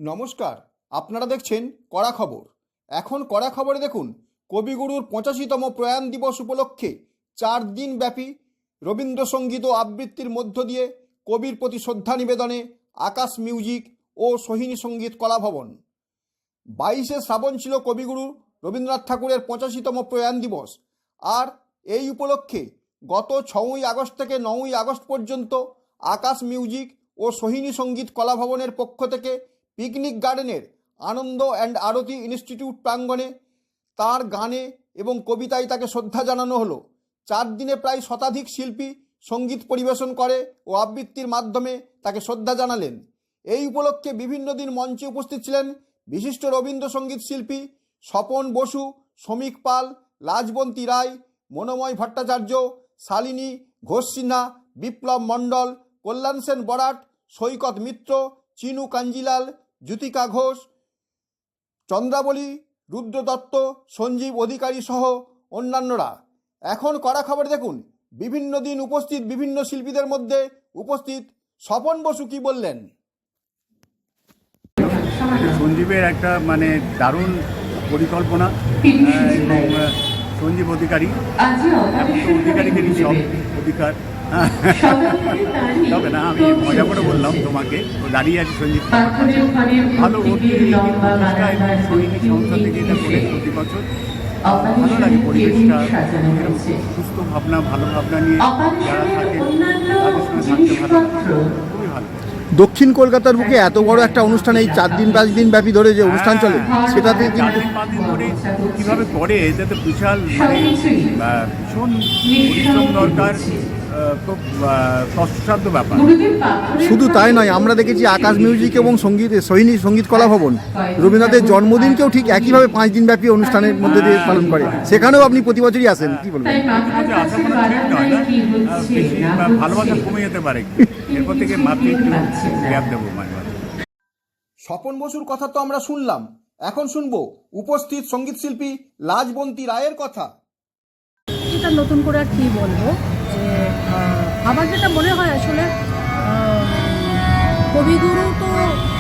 নমস্কার, আপনারা দেখছেন কড়া খবর। এখন কড়া খবরে দেখুন, কবিগুরুর 85তম প্রয়াণ দিবস উপলক্ষে 4 দিন ব্যাপী রবীন্দ্রসঙ্গীত ও আবৃত্তির মধ্য দিয়ে কবির প্রতি শ্রদ্ধা নিবেদনে আকাশ মিউজিক ও সোহিনী সঙ্গীত কলাভবন। 22শে শ্রাবণ ছিল কবিগুরু রবীন্দ্রনাথ ঠাকুরের 85তম প্রয়াণ দিবস। আর এই উপলক্ষে গত 6ই আগস্ট থেকে 9ই আগস্ট পর্যন্ত আকাশ মিউজিক ও সোহিনী সঙ্গীত কলাভবনের পক্ষ থেকে পিকনিক গার্ডেনের আনন্দ অ্যান্ড আরতি ইনস্টিটিউট প্রাঙ্গণে তার গানে এবং কবিতায় তাকে শ্রদ্ধা জানানো হলো। 4 দিনে প্রায় শতাধিক শিল্পী সঙ্গীত পরিবেশন করে ও আবৃত্তির মাধ্যমে তাকে শ্রদ্ধা জানালেন। এই উপলক্ষে বিভিন্ন দিন মঞ্চে উপস্থিত ছিলেন বিশিষ্ট রবীন্দ্রসঙ্গীত শিল্পী স্বপন বসু, শ্রমিক পাল, লাজবন্তী রায়, মনোময় ভট্টাচার্য, শালিনী ঘোষ সিনহা, বিপ্লব মণ্ডল, কল্যাণ সেন বরাট, সৈকত মিত্র, চিনু কাঞ্জিলাল, জ্যোতিকা ঘোষ, চন্দ্রাবলী, রুদ্র দত্ত, সঞ্জীব অধিকারী সহ অন্যান্যরা। এখন কড়া খবর দেখুন বিভিন্ন দিন উপস্থিত বিভিন্ন শিল্পীদের মধ্যে উপস্থিত স্বপন বসু কি বললেন। সঞ্জীবের একটা দারুণ পরিকল্পনা এবং সঞ্জীব অধিকারী অধিকারীদেরই সব অধিকার তবে না, আমি মজা করে বললাম তোমাকে, ও দাঁড়িয়ে আছে সঞ্জীব ভালো সৈনিক সংস্থা থেকে এটা করে প্রতি বছর ভালো লাগে পরিবেশটা, সুস্থ ভাবনা ভালো ভাবনা নিয়ে যারা থাকে তাদের সঙ্গে থাকতে ভালো লাগে, খুবই ভালো। দক্ষিণ কলকাতার বুকে এত বড় একটা অনুষ্ঠান, এই 4 দিন 5 দিন ব্যাপী ধরে যে অনুষ্ঠান চলে, সেটাতে কিন্তু 5 দিন ধরে কীভাবে করে এটাতে বিশাল ভীষণ পরিশ্রম দরকার, খুব কষ্টসাধ্য ব্যাপার। শুধু তাই নয়, আমরা দেখেছি আকাশ মিউজিক এবং সোহিনী সঙ্গীত কলাভবন রবীন্দ্রনাথের জন্মদিনকেও ঠিক একইভাবে 5 দিন ব্যাপী অনুষ্ঠানের মধ্যে দিয়ে পালন করে। সেখানেও আপনি প্রতি বছরই আসেন, কি বলবেন? ভালোবাসা কমে যেতে পারে, এরপর থেকে মাত্র গ্যাপ দেবো মাঝে মাঝে। স্বপন বসুর কথা তো আমরা শুনলাম, এখন শুনবো উপস্থিত সঙ্গীত শিল্পী লাজবন্তী রায়ের কথা। এটা নতুন করে আর কি বলবো, যে আমার যেটা মনে হয় আসলে কবিগুরু তো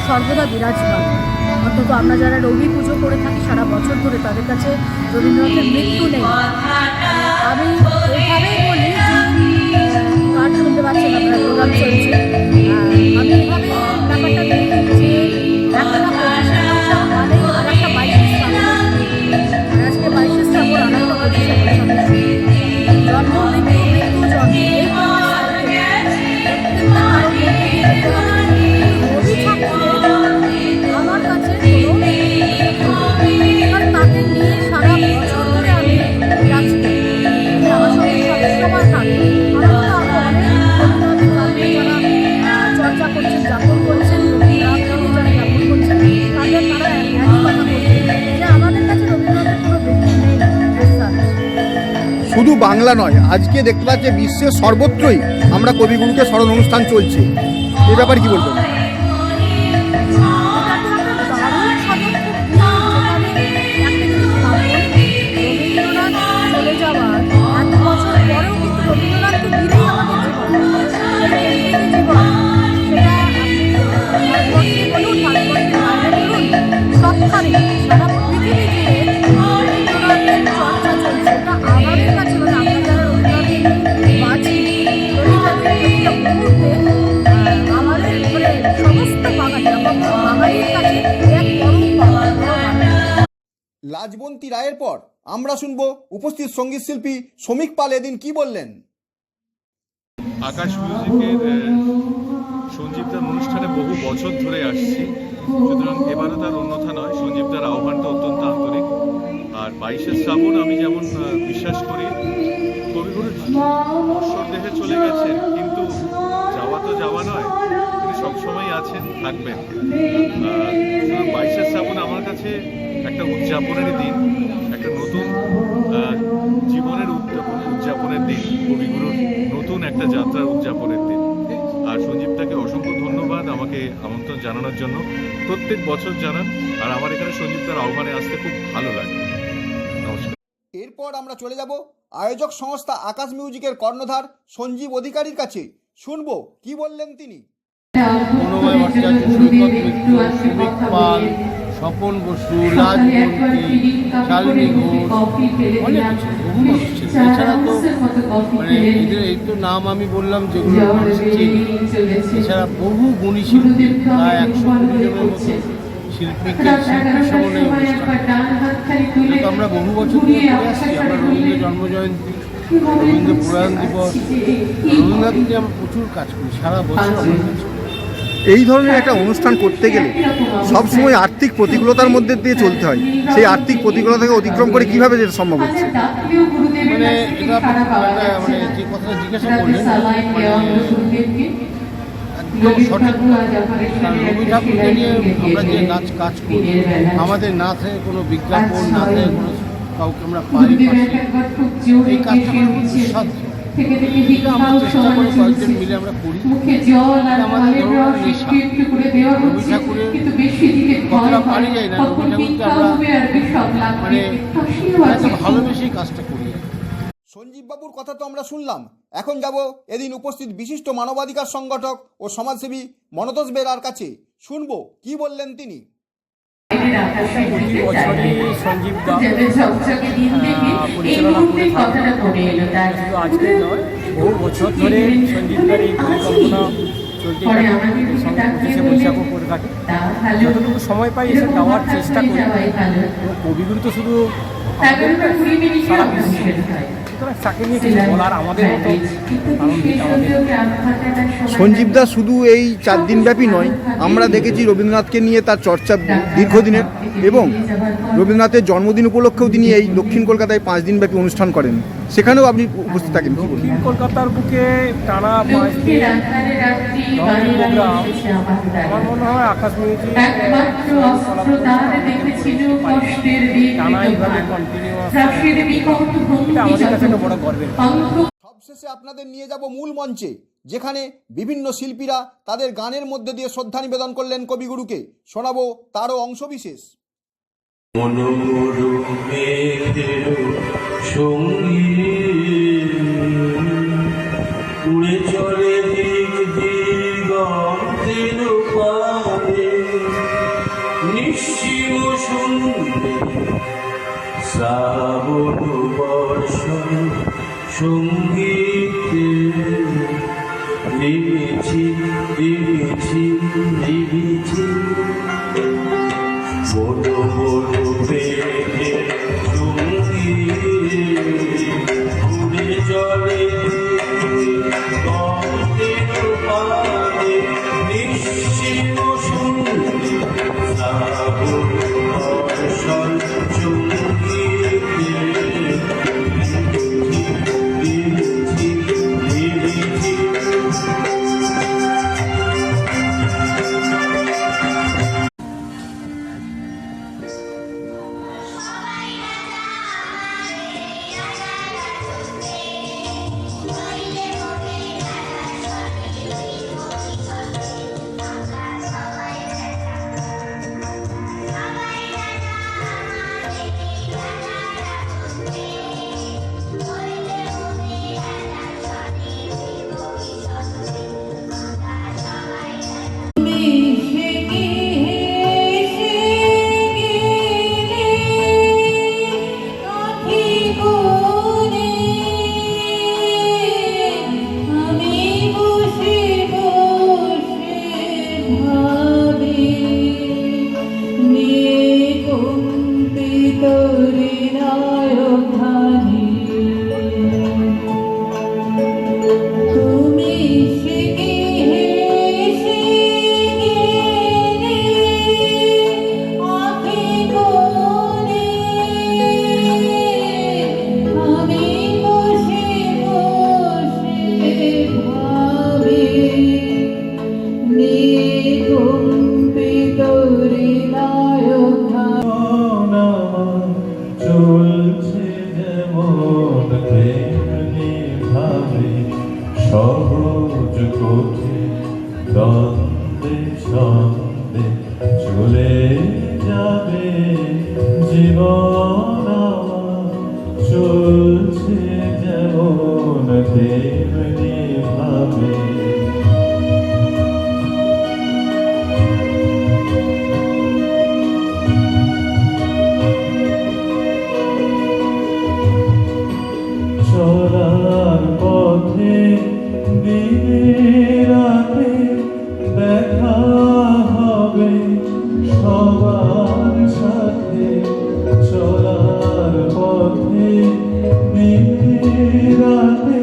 সর্বদা বিরাজমান। অন্তত আমরা যারা রবি পুজো করে থাকি সারা বছর ধরে, তাদের কাছে রবীন্দ্রনাথের মৃত্যু নেই। আমি এইভাবেই বলি যে গান শুনতে পাচ্ছেন, আপনার প্রোগ্রাম চলছে, আমি এইভাবে ব্যাপারটা দেখি যে একটা প্রতিষ্ঠান মানেই আর একটা 22শে শ্রাবণ, আজকে 22শে শ্রাবণ আর একটা প্রতিষ্ঠান জন্ম মৃত্যু মৃত্যু জন্ম, এই আমার কাছে তাকে নিয়ে সারা বছর ধরে আমি কাজ করি, আমার সঙ্গে সবসময় থাকে। চর্চা করছেন, যাপন করছেন, যারা যাপন করছেন, তাদের তারা একই কথা বলছেন যে আমাদের কাছে রবীন্দ্রনাথের কোনো ব্যক্তি নেই। শুধু বাংলা নয়, আজকে দেখতে পাচ্ছি বিশ্বের সর্বত্রই আমরা কবিগুরুকে স্মরণ অনুষ্ঠান চলছে, এ ব্যাপারে কি বলবেন? চলে যাওয়ার 1 বছর পরেও কিন্তু রবীন্দ্রনাথকে ঘিরেই আমাদের জীবন, সবখানে সারা পৃথিবী জুড়ে রবীন্দ্রনাথের চর্চা চলছে। এটা আমাদের কাছে আমরা যারা রবীন্দ্রনাথের বাঁচি, রবীন্দ্রনাথের প্রতিটা মুহূর্তে আমাদের সমস্ত বাঙালির কাছে এক পরম পাওয়া। লাজবন্তী রায়ের পর আমরা শুনবো উপস্থিত সঙ্গীত শিল্পী শ্রমিক পাল এদিন কি বললেন। আকাশ মিউজিকের সঞ্জীবদার অনুষ্ঠানে বহু বছর ধরে আসছি, সুতরাং এবারও তার অন্যথা নয়। সঞ্জীবদার আহ্বানটা অত্যন্ত আন্তরিক। আর 22শে শ্রাবণ আমি যেমন বিশ্বাস করি, কবিগুরু অশ্বর দেহে চলে গেছেন, কিন্তু যাওয়া তো যাওয়া নয়, তিনি সবসময় আছেন, থাকবেন। 22শে শ্রাবণ আমার কাছে একটা উদযাপনেরই দিন, একটা নতুন জীবনের উদযাপনের দিন, কবিগুরুর নতুন একটা যাত্রার উদযাপনের দিন। আর সঞ্জীবটাকে অসংখ্য ধন্যবাদ আমাকে আমন্ত্রণ জানানোর জন্য। প্রত্যেক বছর জানান, আর আমার এখানে সঞ্জীবদার আহ্বানে আসতে খুব ভালো লাগে। নমস্কার। এরপর আমরা চলে যাব আয়োজক সংস্থা আকাশ মিউজিকের কর্ণধার সঞ্জীব অধিকারীর কাছে, শুনবো কি বললেন তিনি। মনোময় আচার্য সৈকত মিত্র, সুমিত পাল, স্বপন বসু, রাজবন্তী, শালিনী ঘোষ, অনেক কিছু বহু মানুষ ছিল। এছাড়া তো মানে এদের এই তো নাম আমি বললাম যেগুলো মানুষ চেনে। এছাড়া বহু গুণী শিল্পী, প্রায় 120 জনের মতো শিল্পীকে শিল্পী সমন্বয় অনুষ্ঠান, এটা তো আমরা বহু বছর ধরে করে আসছি। আমরা রবীন্দ্র জন্মজয়ন্তী, রবীন্দ্র প্রয়াণ দিবস, রবীন্দ্রনাথ নিয়ে আমরা প্রচুর কাজ করি, সারা বছর আমরা কাজ করি। এই ধরনের একটা অনুষ্ঠান করতে গেলে সবসময় আর্থিক প্রতিকূলতার মধ্যে দিয়ে চলতে হয়। সেই আর্থিক প্রতিকূলতাকে অতিক্রম করে কিভাবে যেটা সম্ভব হচ্ছে? মানে এটা মানে যে কথাটা জিজ্ঞাসা করলেন মানে একদম সঠিক। কারণ রবি ঠাকুরকে নিয়ে আমরা যে নাচ কাজ করি, আমাদের না থাকে কোনো বিজ্ঞাপন, না থাকে কোনো কাউকে আমরা পাই পাশে, এই কাজটা আমরা খুব দুঃসাধ্য। এটা আমরা চেষ্টা করে কয়েকজন মিলে আমরা করি। এটা আমাদের ধরুন নেশা। রবি ঠাকুরের কতটা পারি যায় না, রবি ঠাকুরকে আমরা মানে একটা ভালোবেসেই কাজটা করি। সঞ্জীব বাবুর কথা তো আমরা শুনলাম। এখন যাব এদিন উপস্থিত বিশিষ্ট মানবাধিকার সংগঠক ও সমাজসেবী মনতোষ বেরার কাছে, শুনবো কি বললেন তিনি। প্রতি বছরই সঞ্জীব দা পরিচালনা করে থাকে, শুধু আজকে নয়, বহু বছর ধরে সঞ্জীবদার এই পরিকল্পনা চলতে থাকে। সঙ্গে 25শে বৈশাখও করে থাকে। যতটুকু সময় পাই এসে দেওয়ার চেষ্টা করি। এবং কবিগুরু তো শুধু আমাদের সারা বিশ্বে, সুতরাং তাকে নিয়ে কিছু বলার আমাদের মতো আনন্দিত। সঞ্জীবদা শুধু এই 4 দিন ব্যাপী নয়, আমরা দেখেছি রবীন্দ্রনাথকে নিয়ে তার চর্চা দীর্ঘদিনের, এবং রবীন্দ্রনাথের জন্মদিন উপলক্ষেও তিনি এই দক্ষিণ কলকাতায় 5 দিন ব্যাপী অনুষ্ঠান করেন, সেখানেও আপনি উপস্থিত থাকেন। দক্ষিণ কলকাতার বুকে টানা 5 দিন প্রোগ্রাম, আমার মনে হয় আকাশ মিউজিক টানা এইভাবে কন্টিনিউয়াস, এটা আমাদের কাছে একটা বড় গর্বের। সবশেষে আপনাদের নিয়ে যাব মূল মঞ্চে, যেখানে বিভিন্ন শিল্পীরা তাদের গানের মধ্যে দিয়ে শ্রদ্ধা নিবেদন করলেন কবিগুরুকে। শোনাবো তারও অংশবিশেষ। উড়ে চলে দিক দিগন্তের পারে, নিশ্চিম শুনবে শ্রাবণ বর্ষণ সঙ্গীতে লিখেছি লিখেছি লিখেছি বড় বড় পেটে সঙ্গীত উড়ে চলে গন্তের পারে, নিশ্চিম শুনবে শ্রাবণ বর্ষণ চলছে যেমন তেমনি ভাবে, সহজ কঠিন দ্বন্দ্বে ছন্দে চলে যাবে জীবন আমার, চলছে যেমন তেমনি ভাবে। রাতে দেখা হবে সবার সাথে চলার পথে রাতে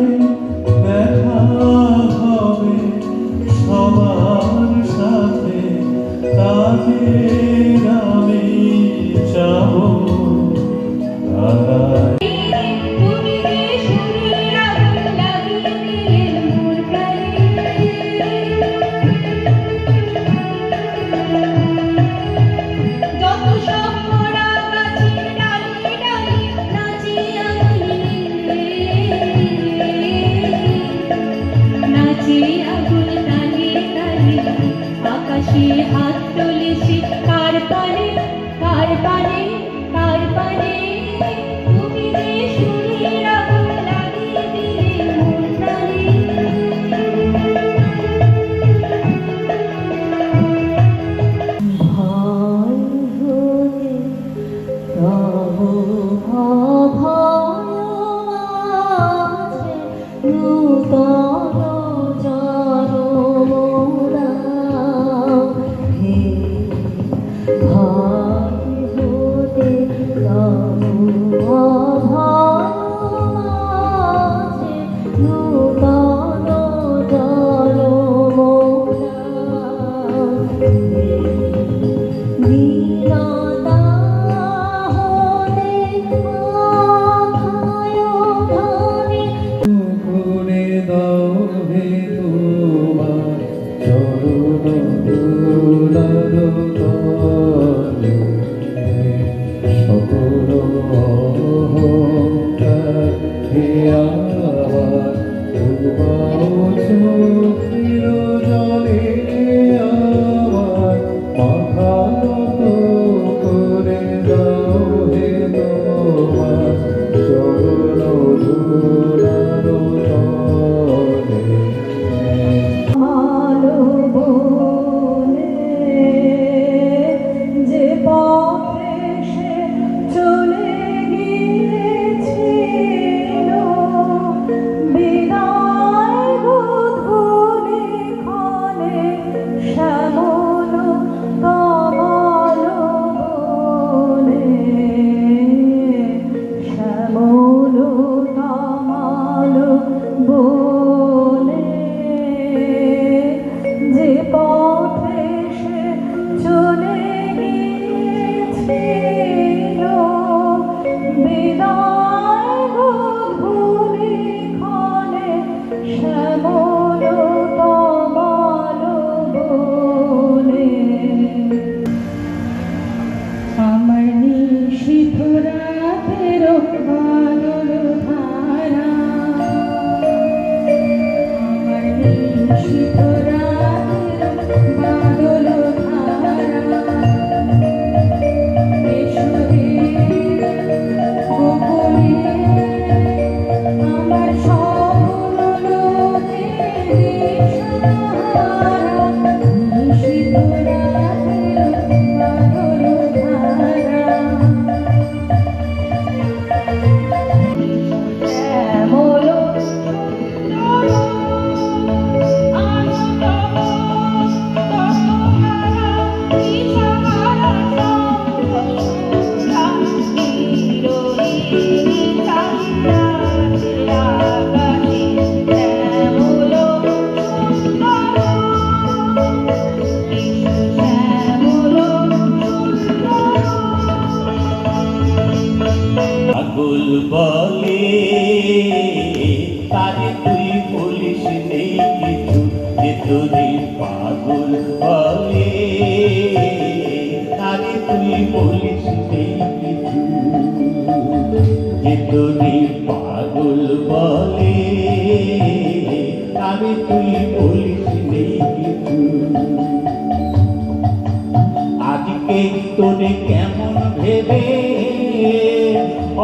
দেখা হবে সবার সাথে তাদের আমি চাবো তারা হাত তুলেছি কার পানে কার পানে কার পানে তুমি যে সুরের আগুন লাগিয়ে দিলে মন প্রাণে ভয় হতে তবু ভয় আছে নূতন জনমরা হে ভয় হতে তবু ভয় আছে নূতন জনমরা নীরতা হতে আখায় ঘরে করে দাও হে তোমার চরণ দুলার তলে সকল অহংকার হে আমার চোখের জলে আমার মাথা নত করে দাও হে তোমার চরণ দুলার তলে আলো বনে যে পথে সে চলে গিয়েছিল বিদায় গোধূলি ক্ষণে শ্যামল কমল বনে শ্যামল কমল বনে যে পথে সে চলে গিয়েছিল বিদায় গোধূলি ক্ষণে শ্যামল কমল বনে আমার নিশীথ রাতের বাদল ধারা আমার নিশীথ রাতের বাদল ধারা এসো হে গোপনে আমার স্বপ্নলোকে দিশাহারা নিশীথ রাতের বাদল ধারা শ্যামল সুন্দর আনন্দ তপহারা দিশাহারা সঙ্গসুরা চিরদিনই চাহিয়া আছে আকাশে শ্যামল সুন্দর শ্যামল সুন্দর পাগল বলে তারে তুই বলিস নেই কিছু যে তোরে পাগল বলে তারে তুই বলিস নেই কিছু যে তোরে পাগল বলে তারে তুই বলিস নেই কিছু আজকে তোরে কেমন ভেবে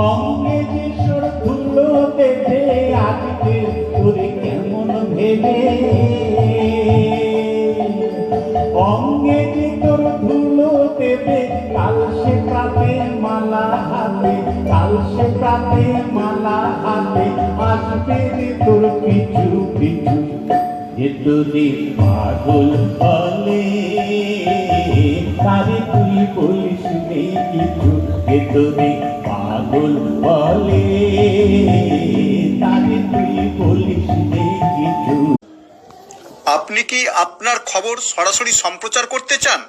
অঙ্গে যে সর ধুলো দেবে আজকে তোরে কেমন ভেবে অঙ্গে যে তোর ধুলো দেবে কাল সে প্রাতে মালা হাতে কাল সে প্রাতে মালা হাতে আসবে রে তোর পিছু পিছু যেতদিন পাগল বলে তারে তুই বলিস নেই কিছু, যেতদিন পাগল বলে তারে তুই বলিস নেই কিছু। আপনি কি আপনার খবর সরাসরি সম্প্রচার করতে চান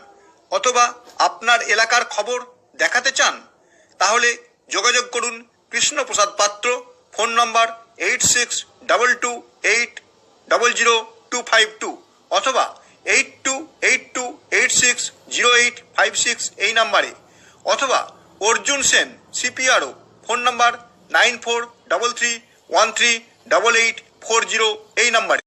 অথবা আপনার এলাকার খবর দেখাতে চান? তাহলে যোগাযোগ করুন কৃষ্ণপ্রসাদ পাত্র, ফোন নম্বর 8622800252 অথবা 8282860856 এই নাম্বারে, অথবা অর্জুন সেন CPRO, ফোন নম্বর 9433138840 এই নাম্বারে।